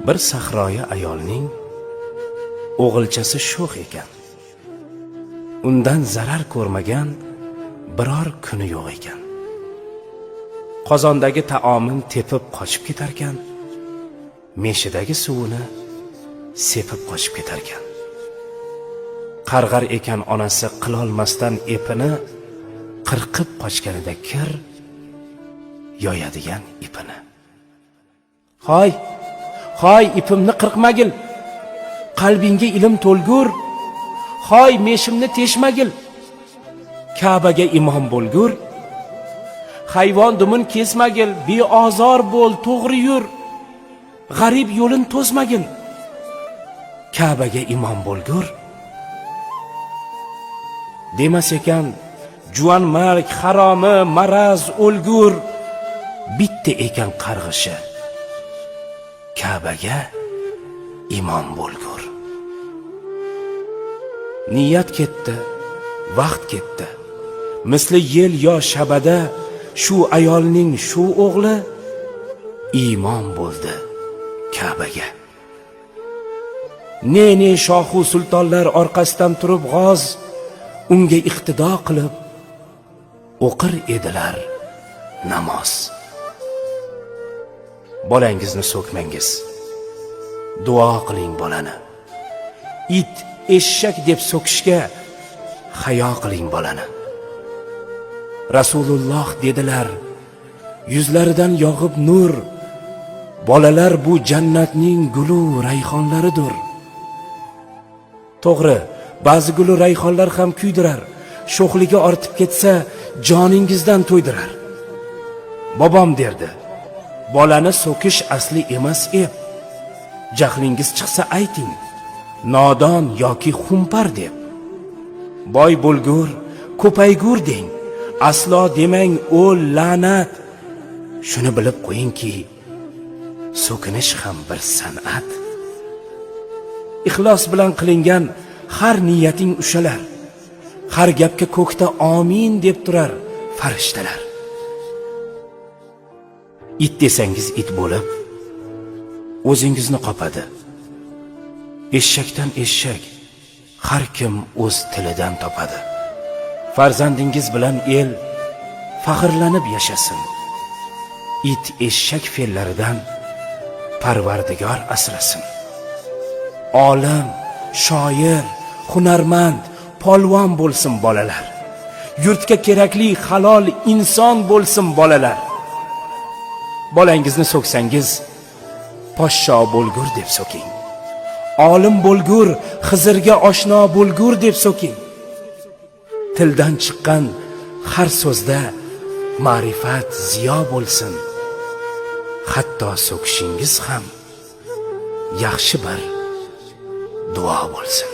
Bir sahroyi ayolning o'g'ilchasi sho'x ekan. Undan zarar ko'rmagan biror kuni yo'q ekan. Qozondagi taomin tepib qochib ketarkan, meshidagi suvini sepib qochib ketarkan. Qarg'ar ekan onasi qilolmasdan epini, qirqib qochganida kir yoyadigan ipini. Hoy ipimni qirqmagil, qalbingga ilm to'lgur. Hoy meshimni teshmagil, Ka'baga imom bo'lgur. Hayvon dumin kesmagil, beozor bo'l, to'g'ri yur. G'arib yo'lin to'smagil, Ka'baga imom bo'lgur. Demas ekan, juvanmarg, haromi, maraz, o'lgur. Bitta ekan qarg'ishi, Ka'baga imom bo'lgur. Niyat ketdi, vaqt ketdi. Misli yel yo shabada shu ayolning shu o'g'li imom bo'ldi Ka'baga. Ne shohu sultonlar orqasidan turib g'oz unga iqtido qilib o'qir edilar namoz. Bolangizni so'kmangiz, duo qiling bolani. It, eshak deb so'kishga hayo qiling bolani. Rasululloh dedilar, yuzlaridan yog'ib nur. Bolalar bu jannatning gulu rayhonlaridir. To'g'ri, ba'zi gulu rayhonlar ham kuydirar. Sho'xligi ortib ketsa, joningizdan to'ydirar. Bobom derdi, bolani so'kish asli emas ep. Jahlingiz chiqsa ayting, nodon yoki xumpar deb. Boy bo'lgur, ko'paygur deng. Aslo demang o'l la'nat. Shuni bilib qo'yingki, so'kinish ham bir san'at. Ixlos bilan qilingan har niyating ushalar. Har gapga ko'kda amin deb turar farishtalar. It desangiz it bo'lib, o'zingizni qopadi. Eshakdan eshak, har kim o'z tilidan topadi. Farzandingiz bilan el faxrlanib yashasin. It eshak fe'llaridan Parvardigor asrasin. Olim, shoir, hunarmand, polvon bo'lsin bolalar. Yurtga kerakli halol inson bo'lsin bolalar. Bolangizni so'ksangiz, poshsho bo'lgur deb so'king. Olim bo'lgur, Xizrga oshno bo'lgur deb so'king. Tildan chiqqan har so'zda ma'rifat ziyo bo'lsin. Hatto so'kishingiz ham yaxshi bir duo bo'lsin.